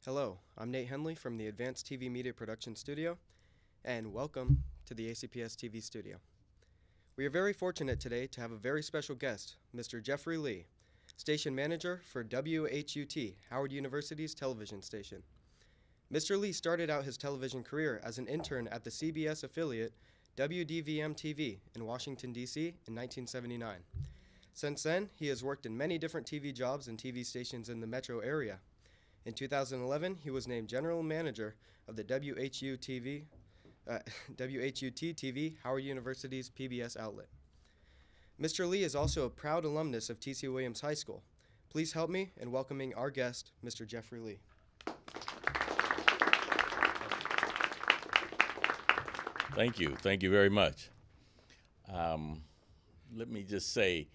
Hello, I'm Nate Henley from the Advanced TV Media Production Studio, and welcome to the ACPS TV studio. We are very fortunate today to have a very special guest, Mr. Jeffrey Lee, station manager for WHUT, Howard University's television station. Mr. Lee started out his television career as an intern at the CBS affiliate WDVM TV in Washington, D.C. in 1979. Since then, he has worked in many different TV jobs and TV stations in the metro area. In 2011, he was named general manager of the WHUT TV, Howard University's PBS outlet. Mr. Lee is also a proud alumnus of T.C. Williams High School. Please help me in welcoming our guest, Mr. Jeffrey Lee. Thank you. Thank you very much. Let me just say,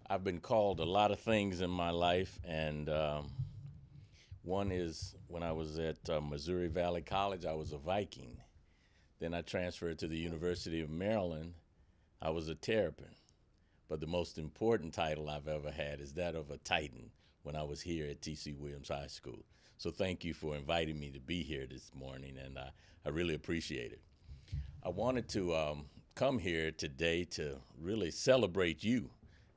I've been called a lot of things in my life, and one is when I was at Missouri Valley College, I was a Viking. Then I transferred to the University of Maryland. I was a Terrapin. But the most important title I've ever had is that of a Titan when I was here at T.C. Williams High School. So thank you for inviting me to be here this morning, and I really appreciate it. I wanted to come here today to really celebrate you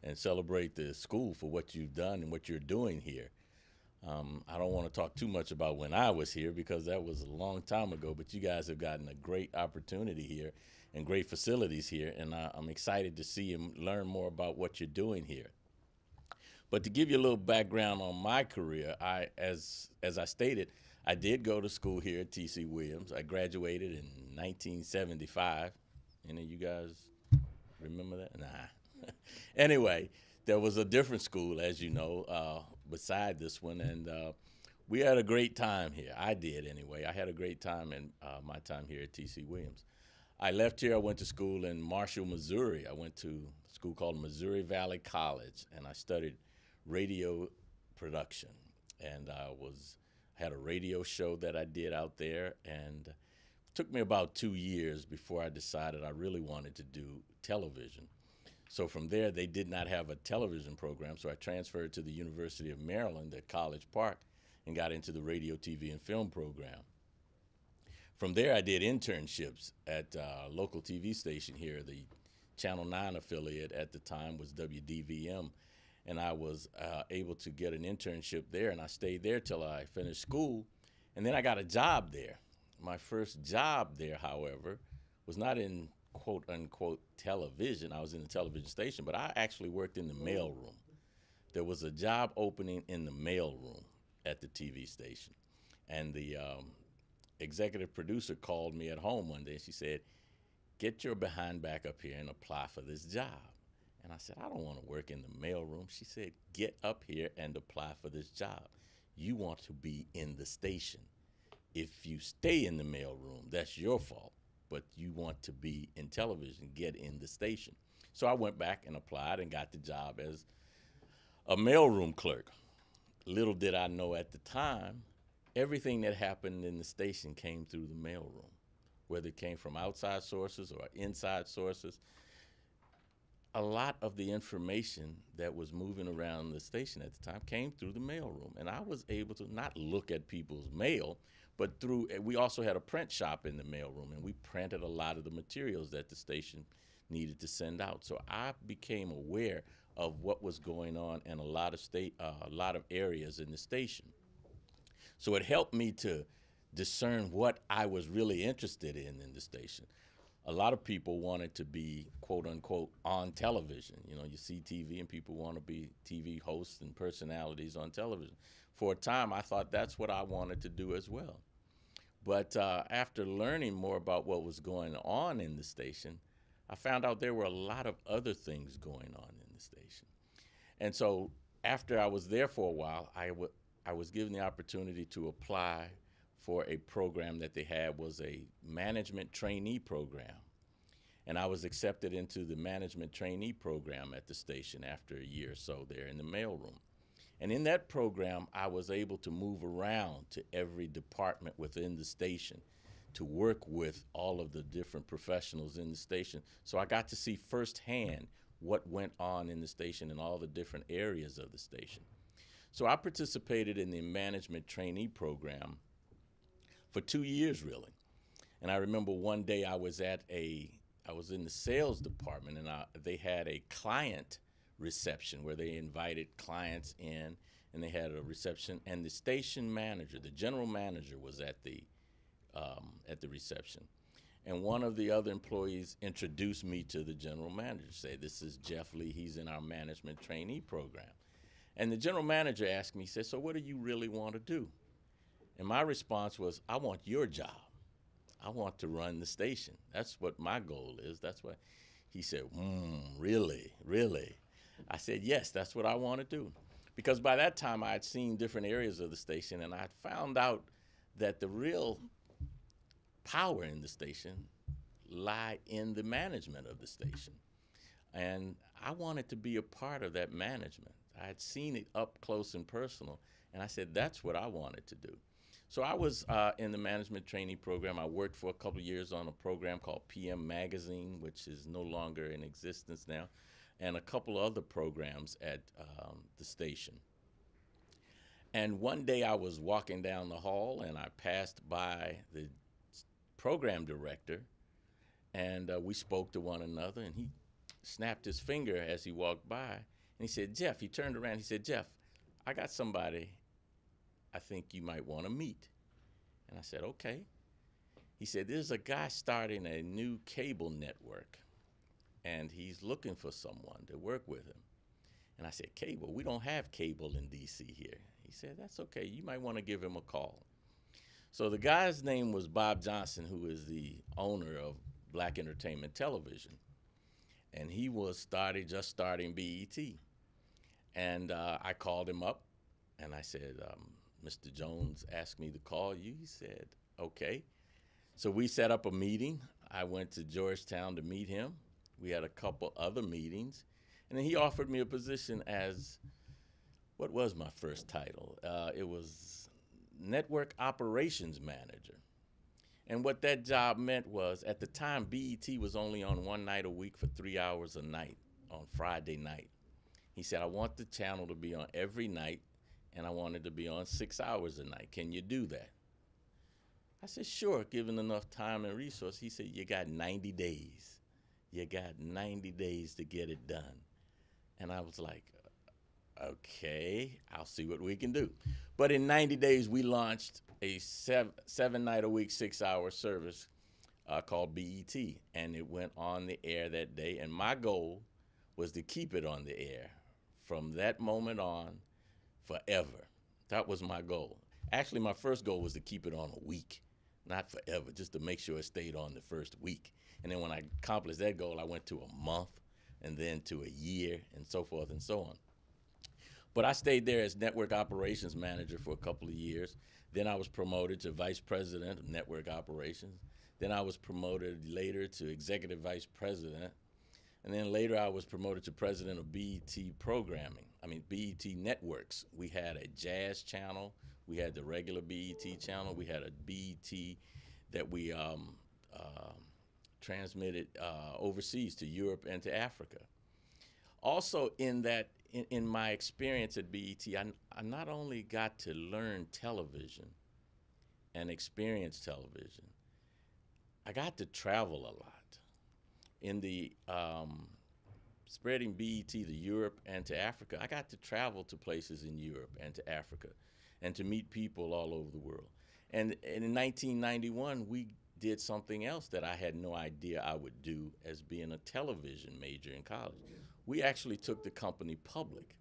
and celebrate the school for what you've done and what you're doing here. I don't want to talk too much about when I was here because that was a long time ago, but you guys have gotten a great opportunity here and great facilities here, and I'm excited to see and learn more about what you're doing here. But to give you a little background on my career, as I stated, I did go to school here at T.C. Williams. I graduated in 1975. Any of you guys remember that? Nah. Anyway, there was a different school, as you know, beside this one, and we had a great time here. I did anyway. I had a great time in my time here at T.C. Williams. I left here. I went to school in Marshall, Missouri. I went to a school called Missouri Valley College, and I studied radio production. And I had a radio show that I did out there, and it took me about 2 years before I decided I really wanted to do television. So from there, they did not have a television program, so I transferred to the University of Maryland at College Park and got into the radio, TV, and film program. From there, I did internships at a local TV station here. The Channel 9 affiliate at the time was WDVM, and I was able to get an internship there, and I stayed there till I finished school, and then I got a job there. My first job there, however, was not in quote-unquote television. I was in the television station, but I actually worked in the mailroom. There was a job opening in the mailroom at the TV station, and the executive producer called me at home one day, and she said, "Get your behind back up here and apply for this job." And I said, "I don't want to work in the mailroom." She said, "Get up here and apply for this job. You want to be in the station. If you stay in the mailroom, that's your fault. But you want to be in television, get in the station." So I went back and applied and got the job as a mailroom clerk. Little did I know at the time, everything that happened in the station came through the mailroom, whether it came from outside sources or inside sources. A lot of the information that was moving around the station at the time came through the mailroom, and I was able to not look at people's mail, but we also had a print shop in the mailroom, and we printed a lot of the materials that the station needed to send out. So I became aware of what was going on in a lot of areas in the station. So it helped me to discern what I was really interested in the station. A lot of people wanted to be, quote unquote, on television. You know, you see TV and people want to be TV hosts and personalities on television. For a time, I thought that's what I wanted to do as well. But after learning more about what was going on in the station, I found out there were a lot of other things going on in the station. And so after I was there for a while, I was given the opportunity to apply for a program that they had, was a management trainee program. And I was accepted into the management trainee program at the station after a year or so there in the mailroom. And in that program, I was able to move around to every department within the station to work with all of the different professionals in the station. So I got to see firsthand what went on in the station in all the different areas of the station. So I participated in the management trainee program for 2 years, really. And I remember one day I was in the sales department, and they had a client reception where they invited clients in, and they had a reception, and the station manager, the general manager, was at the reception. And one of the other employees introduced me to the general manager, say, "This is Jeff Lee, he's in our management trainee program." And the general manager asked me, he said, "So what do you really want to do?" And my response was, "I want your job. I want to run the station. That's what my goal is." That's what he said. Really, really? I said, "Yes, that's what I want to do." Because by that time I had seen different areas of the station, and I found out that the real power in the station lie in the management of the station. And I wanted to be a part of that management. I had seen it up close and personal, and I said, that's what I wanted to do. So I was in the management trainee program. I worked for a couple of years on a program called PM Magazine, which is no longer in existence now, and a couple of other programs at the station. And one day I was walking down the hall, and I passed by the program director, and we spoke to one another, and he snapped his finger as he walked by, and he said, "Jeff," he turned around, he said, "Jeff, I got somebody I think you might want to meet." And I said, "Okay." He said, "There's a guy starting a new cable network, and he's looking for someone to work with him." And I said, "Cable? We don't have cable in D.C. here." He said, "That's okay. You might want to give him a call." So the guy's name was Bob Johnson, who is the owner of Black Entertainment Television. And he was just starting BET. And I called him up, and I said, "Mr. Jones asked me to call you." He said, "Okay." So we set up a meeting. I went to Georgetown to meet him. We had a couple other meetings. And then he offered me a position as, what was my first title? It was Network Operations Manager. And what that job meant was, at the time, BET was only on one night a week for 3 hours a night, on Friday night. He said, "I want the channel to be on every night, and I want it to be on 6 hours a night. Can you do that?" I said, "Sure, given enough time and resource." He said, "You got 90 days. You got 90 days to get it done." And I was like, "Okay, I'll see what we can do." But in 90 days, we launched a seven-night-a-week, 6-hour service called BET, and it went on the air that day. And my goal was to keep it on the air from that moment on forever. That was my goal. Actually, my first goal was to keep it on a week, not forever, just to make sure it stayed on the first week. And then when I accomplished that goal, I went to a month, and then to a year, and so forth and so on. But I stayed there as network operations manager for a couple of years. Then I was promoted to vice president of network operations. Then I was promoted later to executive vice president. And then later I was promoted to president of BET programming. BET networks. We had a jazz channel. We had the regular BET channel. We had a BET that we transmitted overseas to Europe and to Africa. Also, in my experience at BET, I not only got to learn television and experience television, I got to travel a lot. In the spreading BET to Europe and to Africa, I got to travel to places in Europe and to Africa and to meet people all over the world. And in 1991, we did something else that I had no idea I would do as being a television major in college. We actually took the company public.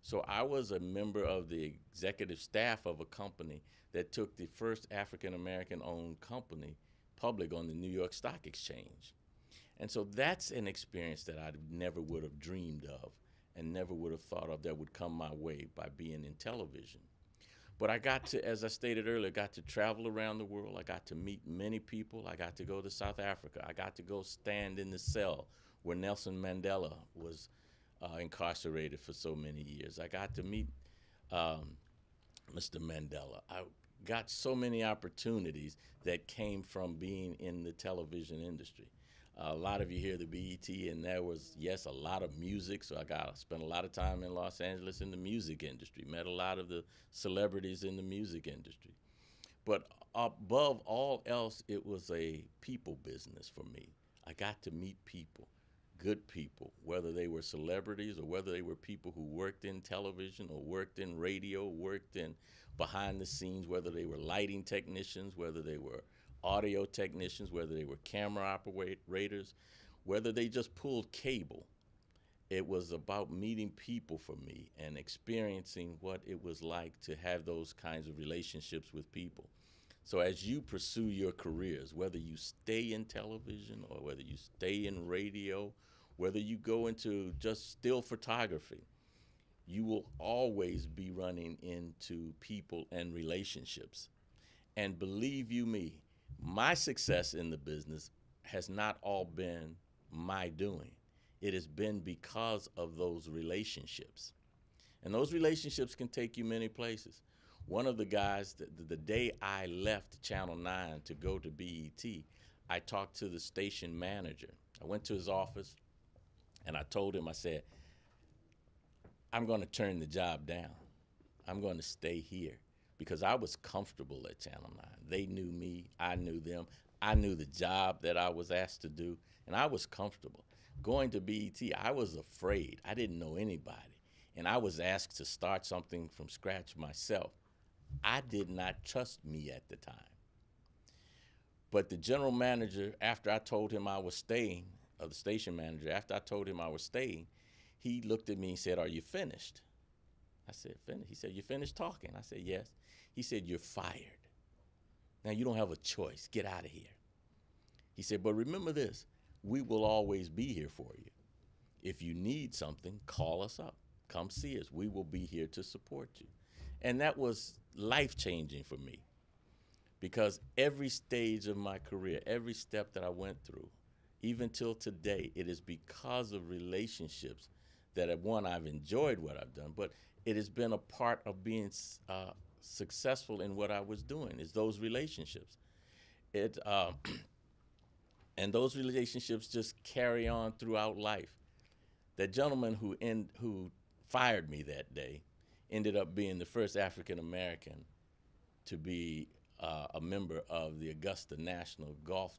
So I was a member of the executive staff of a company that took the first African-American owned company public on the New York Stock Exchange. And so that's an experience that I never would have dreamed of and never would have thought of that would come my way by being in television. But I got to, as I stated earlier, got to travel around the world. I got to meet many people. I got to go to South Africa. I got to go stand in the cell where Nelson Mandela was incarcerated for so many years. I got to meet Mr. Mandela. I got so many opportunities that came from being in the television industry. A lot of you hear the BET, and there was, yes, a lot of music. So I got spent a lot of time in Los Angeles in the music industry, met a lot of the celebrities in the music industry. But above all else, it was a people business for me. I got to meet people, good people, whether they were celebrities or whether they were people who worked in television or worked in radio, worked in behind the scenes, whether they were lighting technicians, whether they were audio technicians, whether they were camera operators, whether they just pulled cable. It was about meeting people for me and experiencing what it was like to have those kinds of relationships with people. So as you pursue your careers, whether you stay in television or whether you stay in radio, whether you go into just still photography, you will always be running into people and relationships. And believe you me, my success in the business has not all been my doing. It has been because of those relationships. And those relationships can take you many places. One of the guys, the day I left Channel 9 to go to BET, I talked to the station manager. I went to his office and I told him, I said, I'm going to turn the job down. I'm going to stay here because I was comfortable at Channel 9. They knew me, I knew them. I knew the job that I was asked to do, and I was comfortable. Going to BET, I was afraid. I didn't know anybody, and I was asked to start something from scratch myself. I did not trust me at the time. But the general manager, after I told him I was staying, or the station manager, after I told him I was staying, he looked at me and said, "Are you finished?" I said, "Finished?" He said, "You finished talking?" I said, "Yes." He said, "You're fired. Now you don't have a choice. Get out of here." He said, "But remember this, we will always be here for you. If you need something, call us up. Come see us. We will be here to support you." And that was life-changing for me because every stage of my career, every step that I went through, even till today, it is because of relationships that, one, I've enjoyed what I've done, but it has been a part of being successful in what I was doing, is those relationships. And those relationships just carry on throughout life. That gentleman who fired me that day ended up being the first African American to be a member of the Augusta National Golf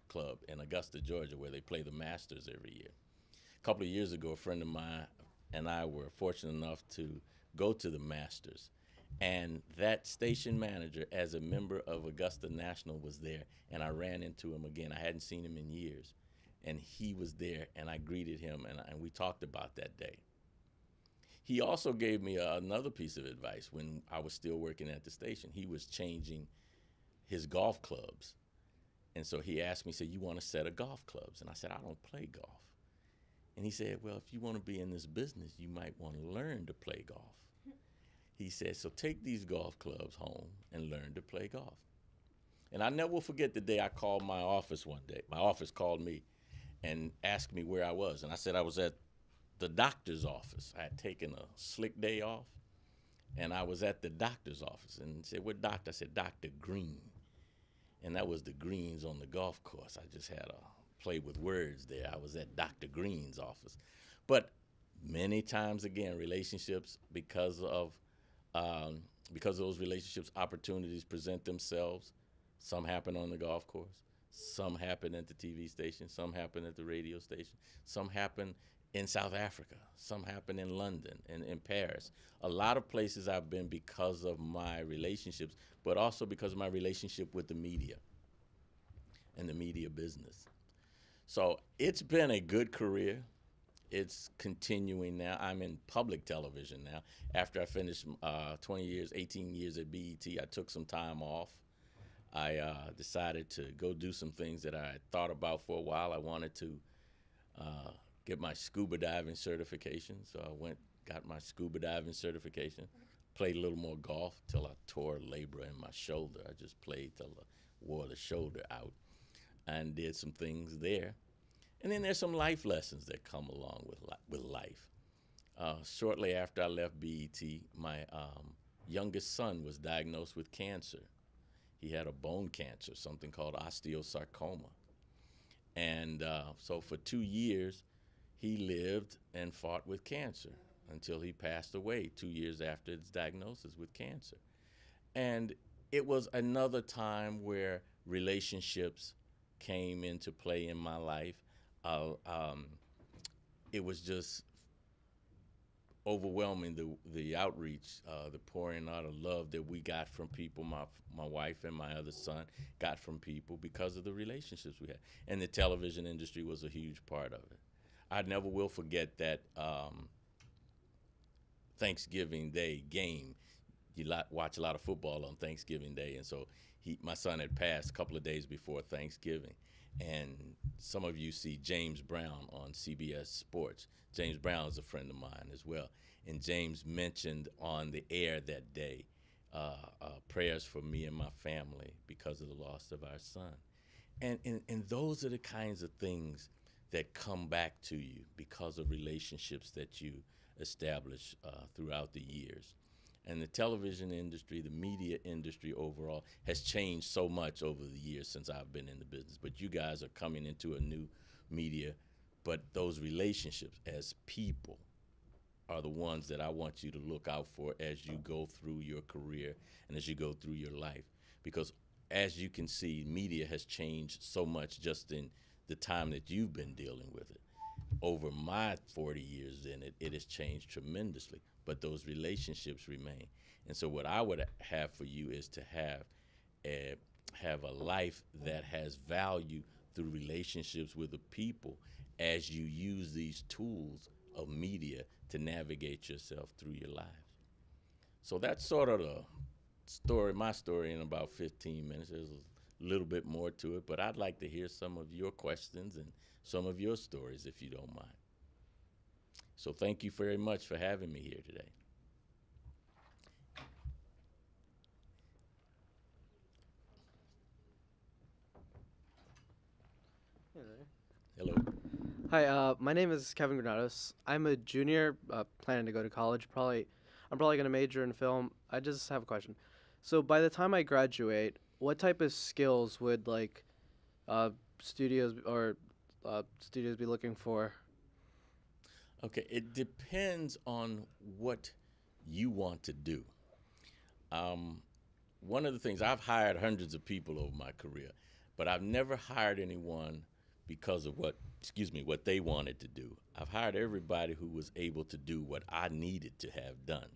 Club in Augusta, Georgia, where they play the Masters every year. A couple of years ago, a friend of mine and I were fortunate enough to go to the Masters. And that station manager, as a member of Augusta National, was there, and I ran into him again. I hadn't seen him in years. And he was there, and I greeted him, and we talked about that day. He also gave me another piece of advice when I was still working at the station. He was changing his golf clubs. And so he asked me, he said, "You want a set of golf clubs?" And I said, "I don't play golf." And he said, "Well, if you want to be in this business, you might want to learn to play golf." He said, "So take these golf clubs home and learn to play golf." And I never will forget the day I called my office one day. My office called me and asked me where I was. And I said I was at the doctor's office. I had taken a slick day off, and I was at the doctor's office. And he said, "What doctor?" I said, "Dr. Green." And that was the greens on the golf course. I just had a play with words there. I was at Dr. Green's office. But many times, again, relationships, because of those relationships, opportunities present themselves. Some happen on the golf course. Some happen at the TV station. Some happen at the radio station. Some happen in South Africa. Some happen in London and in Paris. A lot of places I've been because of my relationships, but also because of my relationship with the media and the media business. So it's been a good career. It's continuing now. I'm in public television now. After I finished 18 years at BET, I took some time off. I decided to go do some things that I had thought about for a while. I wanted to get my scuba diving certification, so I got my scuba diving certification, played a little more golf till I tore a labrum in my shoulder. I just played till I wore the shoulder out and did some things there. And then there's some life lessons that come along with life. Shortly after I left BET, my youngest son was diagnosed with cancer. He had a bone cancer, something called osteosarcoma. And so for 2 years, he lived and fought with cancer until he passed away 2 years after his diagnosis with cancer. And it was another time where relationships came into play in my life. Uh, um, it was just overwhelming, the outreach, the pouring out of love that we got from people. My wife and my other son got from people because of the relationships we had, and the television industry was a huge part of it. I never will forget that Thanksgiving Day game. Watch a lot of football on Thanksgiving Day, and so my son had passed a couple of days before Thanksgiving, and some of you see James Brown on CBS Sports. James Brown is a friend of mine as well, and James mentioned on the air that day prayers for me and my family because of the loss of our son, and those are the kinds of things that come back to you because of relationships that you establish throughout the years. And the television industry, the media industry overall, has changed so much over the years since I've been in the business. But you guys are coming into a new media. But those relationships as people are the ones that I want you to look out for as you go through your career and as you go through your life. Because as you can see, media has changed so much just in the time that you've been dealing with it. Over my 40 years in it, it has changed tremendously, but those relationships remain. And so what I would have for you is to have a life that has value through relationships with the people as you use these tools of media to navigate yourself through your lives. So that's sort of the story, my story in about 15 minutes. There's a little bit more to it, but I'd like to hear some of your questions and some of your stories, if you don't mind. So thank you very much for having me here today. Hello. Hi, my name is Kevin Granados. I'm a junior, planning to go to college. I'm probably going to major in film. I just have a question. So by the time I graduate, what type of skills would studios or studios be looking for? Okay, it depends on what you want to do. One of the things, I've hired hundreds of people over my career, but I've never hired anyone because of what they wanted to do. I've hired everybody who was able to do what I needed to have done.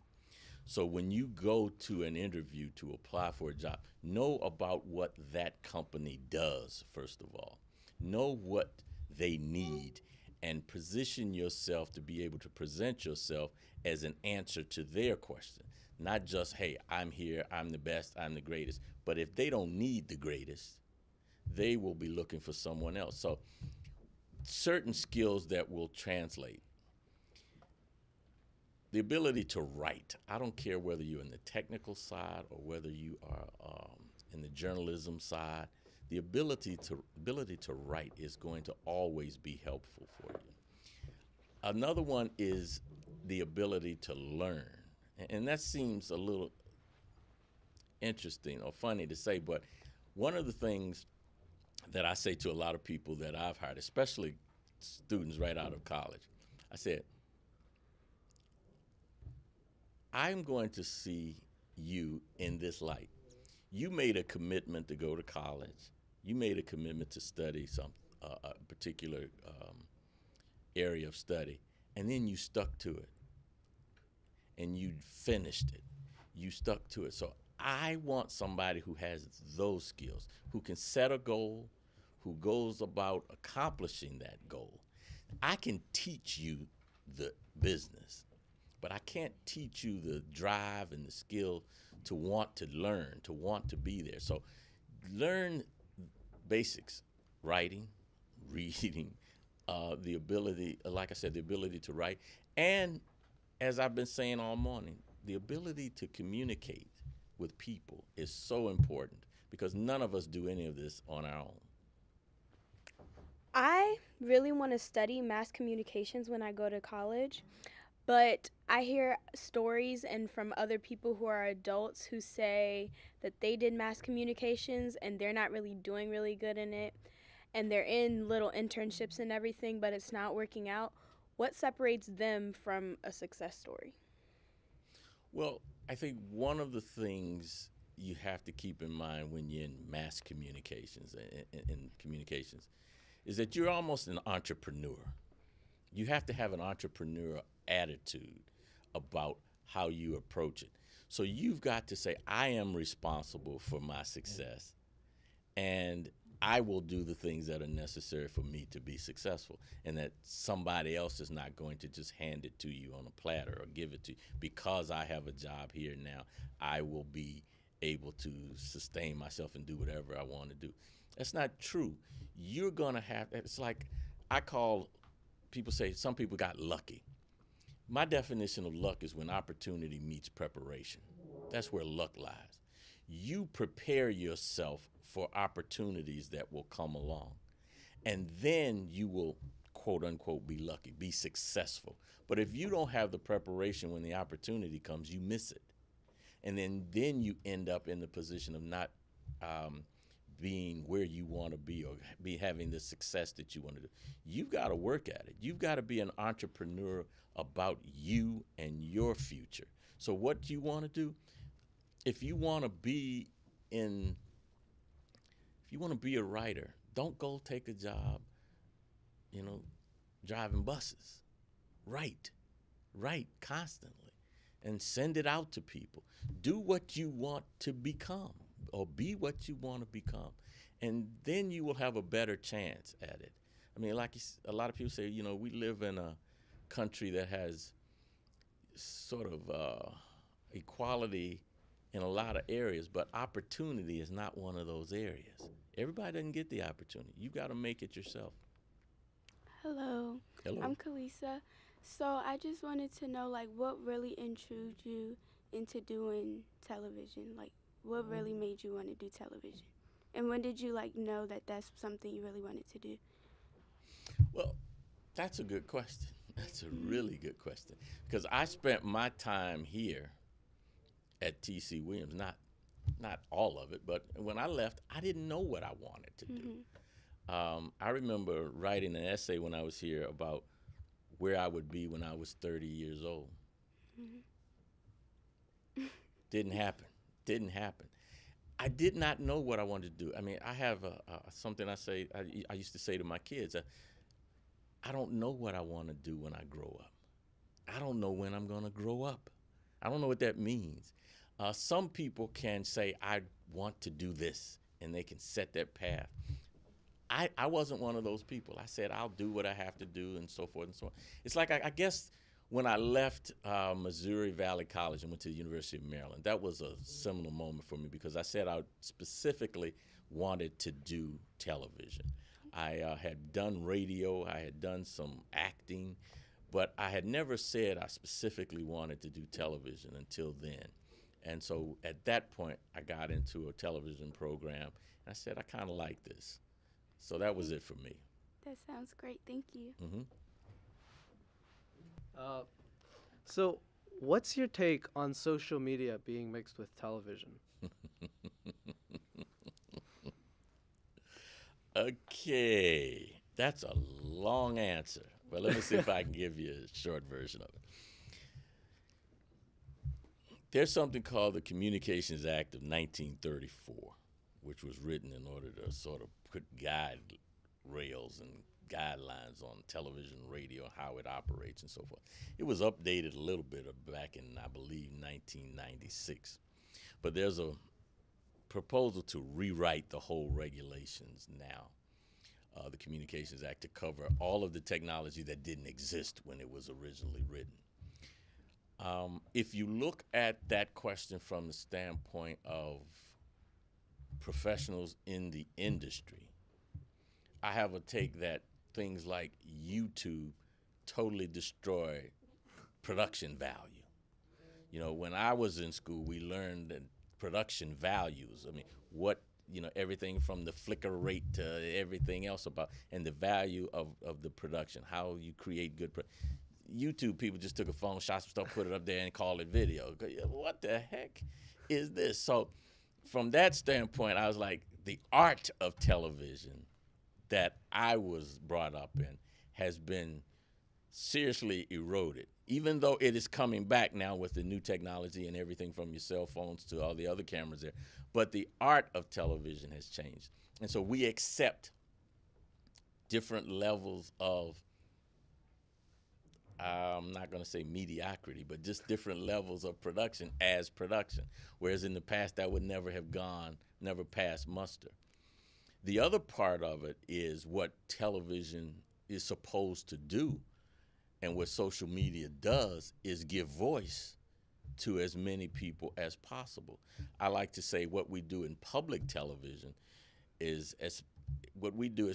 So when you go to an interview to apply for a job, know about what that company does, first of all. Know what they need and position yourself to be able to present yourself as an answer to their question. Not just, hey, I'm here, I'm the best, I'm the greatest. But if they don't need the greatest, they will be looking for someone else. So certain skills that will translate. The ability to write. I don't care whether you're in the technical side or whether you are in the journalism side. The ability to write is going to always be helpful for you. Another one is the ability to learn. And that seems a little interesting or funny to say, but one of the things that I say to a lot of people that I've hired, especially students right out of college, I said, I'm going to see you in this light. You made a commitment to go to college. You made a commitment to study a particular area of study, and then you stuck to it, and you finished it. You stuck to it. So I want somebody who has those skills, who can set a goal, who goes about accomplishing that goal. I can teach you the business, but I can't teach you the drive and the skill to want to learn, to want to be there. So learn basics, writing, reading, the ability, like I said, the ability to write, and as I've been saying all morning, the ability to communicate with people is so important because none of us do any of this on our own. I really want to study mass communications when I go to college, but I hear stories and from other people who are adults who say that they did mass communications and they're not really doing really good in it. and they're in little internships and everything, but it's not working out, what separates them from a success story? Well, I think one of the things you have to keep in mind when you're in mass communications in communications is that you're almost an entrepreneur. You have to have an entrepreneurial attitude about how you approach it. So you've got to say, I am responsible for my success, and I will do the things that are necessary for me to be successful, and that somebody else is not going to just hand it to you on a platter or give it to you. Because I have a job here now, I will be able to sustain myself and do whatever I want to do. That's not true. You're going to have, it's like people say some people got lucky. My definition of luck is when opportunity meets preparation. That's where luck lies. You prepare yourself for opportunities that will come along, and then you will, quote unquote, be lucky, be successful. But if you don't have the preparation when the opportunity comes, you miss it. And then you end up in the position of not being where you want to be or having the success that you want to do. You've got to work at it. You've got to be an entrepreneur about you and your future. So what you want to do, if you want to be a writer, don't go take a job, driving buses. Write constantly and send it out to people. Do what you want to become, or be what you want to become, and then you will have a better chance at it. I mean, like a lot of people say, we live in a country that has sort of equality in a lot of areas, but opportunity is not one of those areas. Everybody doesn't get the opportunity. You got to make it yourself. Hello. Hello. I'm Kalisa. So I just wanted to know, what really intrigued you into doing television? What really made you want to do television? And when did you, know that that's something you really wanted to do? Well, that's a good question. That's a really good question. Because I spent my time here at T.C. Williams, not all of it, but when I left, I didn't know what I wanted to do. I remember writing an essay when I was here about where I would be when I was 30 years old. Didn't happen. I did not know what I wanted to do. I mean, I have something I used to say to my kids. I don't know what I want to do when I grow up. I don't know when I'm going to grow up. I don't know what that means. Some people can say, I want to do this, and they can set that path. I wasn't one of those people. I said, I'll do what I have to do, and so forth and so on. It's like, I guess, when I left Missouri Valley College and went to the University of Maryland, that was a seminal moment for me, because I said I specifically wanted to do television. I had done radio, I had done some acting, but I had never said I specifically wanted to do television until then. And so at that point, I got into a television program, and I said, I kind of like this. So that was it for me. That sounds great. Thank you. Mm-hmm. So what's your take on social media being mixed with television? Okay, that's a long answer, but let me see if I can give you a short version of it. There's something called the Communications Act of 1934, which was written in order to sort of put guide rails and guidelines on television, radio, how it operates and so forth. It was updated a little bit back in, I believe, 1996. But there's a proposal to rewrite the whole regulations now, the Communications Act, to cover all of the technology that didn't exist when it was originally written. If you look at that question from the standpoint of professionals in the industry, I have a take that things like YouTube totally destroy production value. When I was in school, we learned that production values. I mean, everything from the flicker rate to everything else about, and the value of the production, how you create good YouTube people just took a phone, shot some stuff, put it up there, and called it video. What the heck is this? So from that standpoint, I was like, the art of television that I was brought up in has been seriously eroded, even though it is coming back now with the new technology and everything from your cell phones to all the other cameras there. But the art of television has changed. And so we accept different levels of, I'm not going to say mediocrity, but just different levels of production as production, whereas in the past that would never have never passed muster. The other part of it is what television is supposed to do, and what social media does is give voice to as many people as possible. I like to say what we do in public television is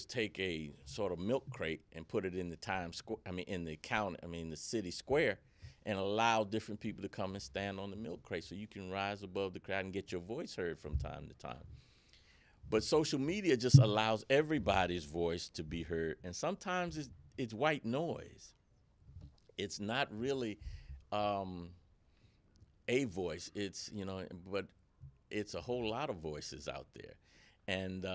take a sort of milk crate and put it in the the city square, and allow different people to come and stand on the milk crate so you can rise above the crowd and get your voice heard from time to time. But social media just allows everybody's voice to be heard, and sometimes it's white noise. It's not really a voice. But it's a whole lot of voices out there, and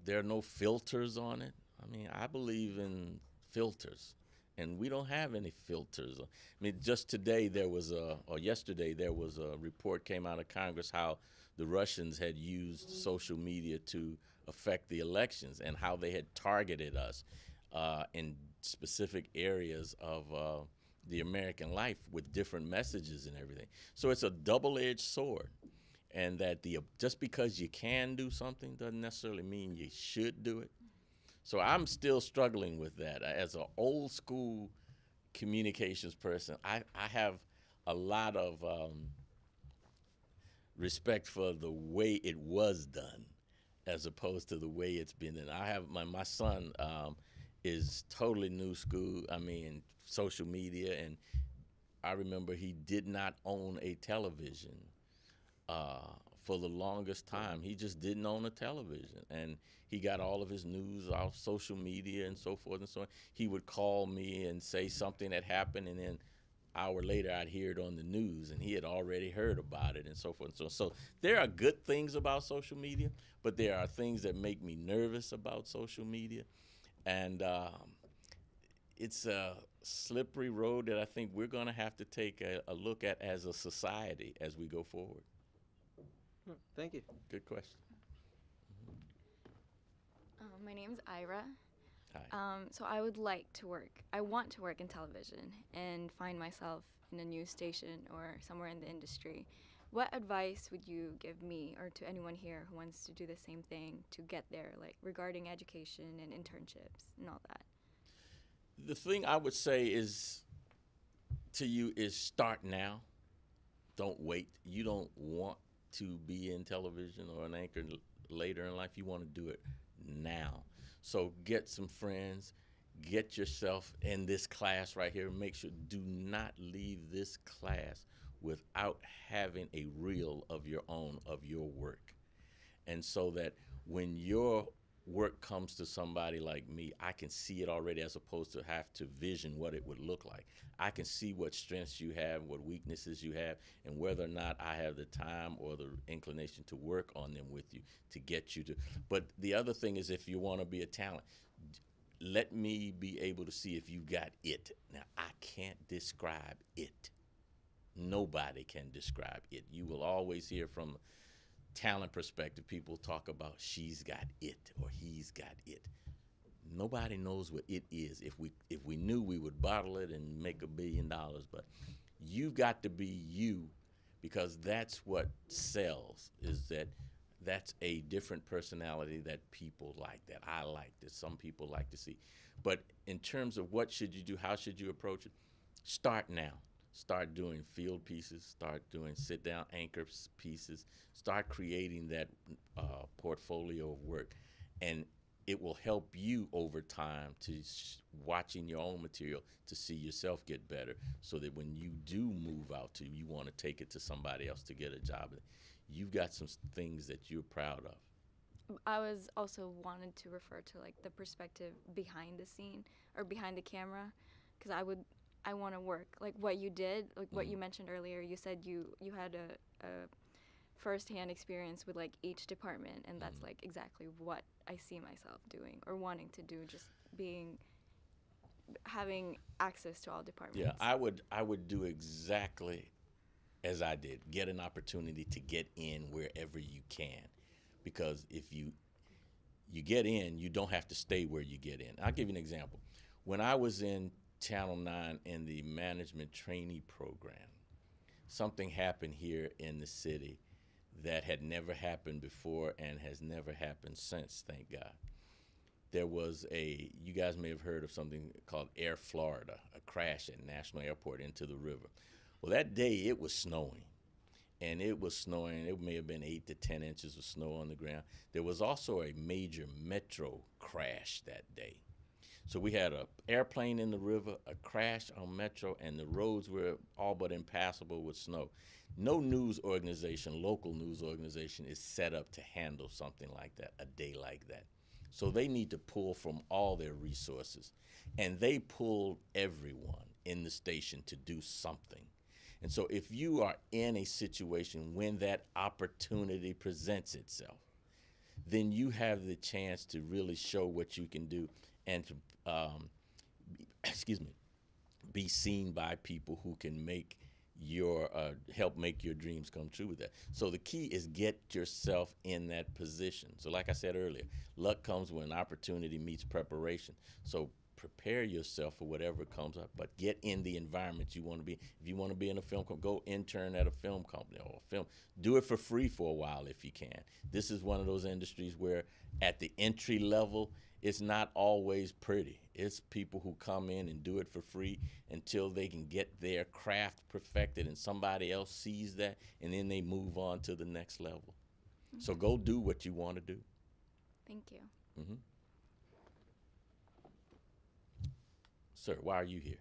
there are no filters on it. I mean, I believe in filters, and we don't have any filters. I mean, just yesterday there was a report came out of Congress how the Russians had used social media to affect the elections and how they had targeted us in specific areas of the American life with different messages and everything. So it's a double-edged sword, and that just because you can do something doesn't necessarily mean you should do it. So I'm still struggling with that. As an old school communications person, I have a lot of respect for the way it was done as opposed to the way it's been done. I have my son is totally new school. I mean, social media, and I remember he did not own a television for the longest time. He just didn't own a television, and he got all of his news off social media and so forth and so on. He would call me and say something had happened, and then an hour later I'd hear it on the news, and he had already heard about it and so forth and so on. So there are good things about social media, but there are things that make me nervous about social media, and it's a slippery road that I think we're going to have to take a look at as a society as we go forward. Thank you. Good question. My name's Ira. Hi. So I want to work in television and find myself in a news station or somewhere in the industry. What advice would you give me or to anyone here who wants to do the same thing to get there, like regarding education and internships and all that? The thing I would say to you is start now. Don't wait. You don't want to be in television or an anchor later in life. You want to do it now. So get some friends, get yourself in this class right here. Make sure, do not leave this class without having a reel of your own of your work. And so that when your work comes to somebody like me, I can see it already as opposed to have to vision what it would look like. I can see what strengths you have, what weaknesses you have, and whether or not I have the time or the inclination to work on them with you to get you to. But the other thing is, if you want to be a talent, let me be able to see if you got it. Now, I can't describe it. Nobody can describe it. You will always hear from talent perspective, people talk about she's got it or he's got it. Nobody knows what it is. If we knew, we would bottle it and make $1 billion. But you've got to be you, because that's what sells. That's a different personality that people like, that I like, that some people like to see. But in terms of what should you do, how should you approach it? Start now. Start doing field pieces, start doing sit-down anchor pieces, start creating that portfolio of work, and it will help you over time to watching your own material to see yourself get better, so that when you do move out to, you want to take it to somebody else to get a job, you've got some things that you're proud of. I was also wanted to refer to like the perspective behind the scene or behind the camera, because I want to work like what you did, like what you mentioned earlier. You said you had a first-hand experience with like each department, and that's like exactly what I see myself doing or wanting to do, just having access to all departments. Yeah, I would do exactly as I did. Get an opportunity to get in wherever you can, because if you get in, you don't have to stay where you get in. I'll give you an example. When I was in Channel 9 in the management trainee program, something happened here in the city that had never happened before and has never happened since, thank God. There was you guys may have heard of something called Air Florida, a crash at National Airport into the river. Well, that day it was snowing. And it was snowing. It may have been 8 to 10 inches of snow on the ground. There was also a major metro crash that day. So we had an airplane in the river, a crash on metro, and the roads were all but impassable with snow. No news organization, local news organization, is set up to handle something like that, a day like that. So they need to pull from all their resources. And they pulled everyone in the station to do something. And so if you are in a situation when that opportunity presents itself, then you have the chance to really show what you can do and to, be seen by people who can make help make your dreams come true with that. So the key is get yourself in that position. So like I said earlier, luck comes when opportunity meets preparation. So prepare yourself for whatever comes up, but get in the environment you want to be. If you want to be in a film company, go intern at a film company or a film. Do it for free for a while if you can. This is one of those industries where at the entry level, it's not always pretty. It's people who come in and do it for free until they can get their craft perfected and somebody else sees that, and then they move on to the next level. So go do what you want to do. Thank you. Mm-hmm. Sir, why are you here?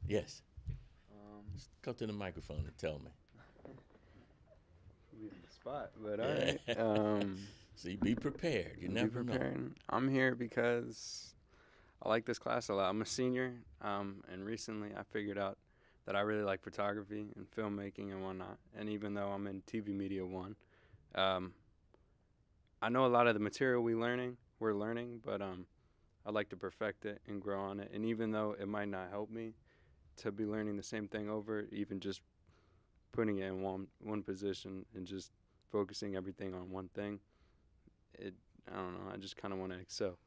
Yes. Just come to the microphone and tell me. Leave the spot, but all right. See, be prepared. You never know. I'm here because I like this class a lot. I'm a senior, and recently I figured out that I really like photography and filmmaking and whatnot. And even though I'm in TV Media 1, I know a lot of the material we're learning, but I'd like to perfect it and grow on it. And even though it might not help me to be learning the same thing over, even just putting it in one position and just focusing everything on one thing, I don't know, I just kind of want to excel.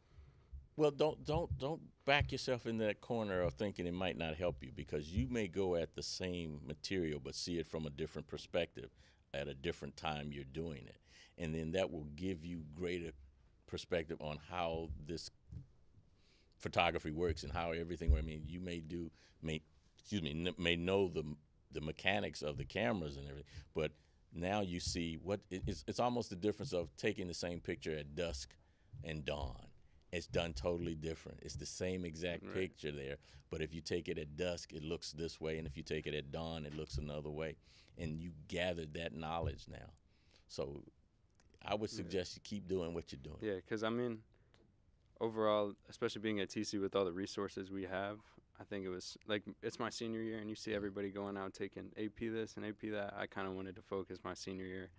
Well, don't back yourself in that corner of thinking it might not help you, because you may go at the same material but see it from a different perspective at a different time you're doing it. And then that will give you greater perspective on how this photography works and how everything. I mean, you may know the mechanics of the cameras and everything, but now you see it's almost the difference of taking the same picture at dusk and dawn. It's done totally different. It's the same exact picture there, but if you take it at dusk, it looks this way, and if you take it at dawn, it looks another way, and you gathered that knowledge now. So I would suggest you keep doing what you're doing. Yeah, because I mean, overall, especially being at TC with all the resources we have, I think it was like, it's my senior year and you see everybody going out taking AP this and AP that. I kind of wanted to focus my senior year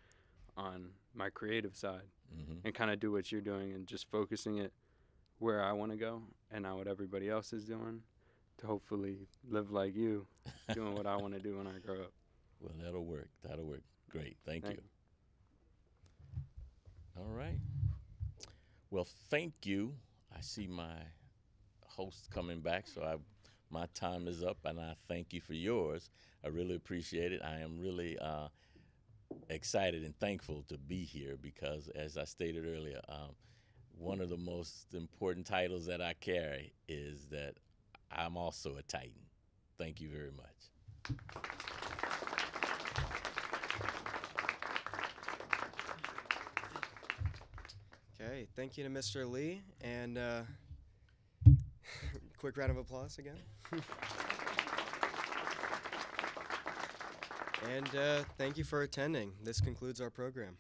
on my creative side and kind of do what you're doing and just focusing it where I want to go and not what everybody else is doing, to hopefully live like you, doing what I want to do when I grow up. Well, that'll work. Great. Thank you. All right. Well, thank you. I see my host coming back, so my time is up, and I thank you for yours. I really appreciate it. I am really excited and thankful to be here because, as I stated earlier, one of the most important titles that I carry is that I'm also a Titan. Thank you very much. Okay, thank you to Mr. Lee, and quick round of applause again. And thank you for attending. This concludes our program.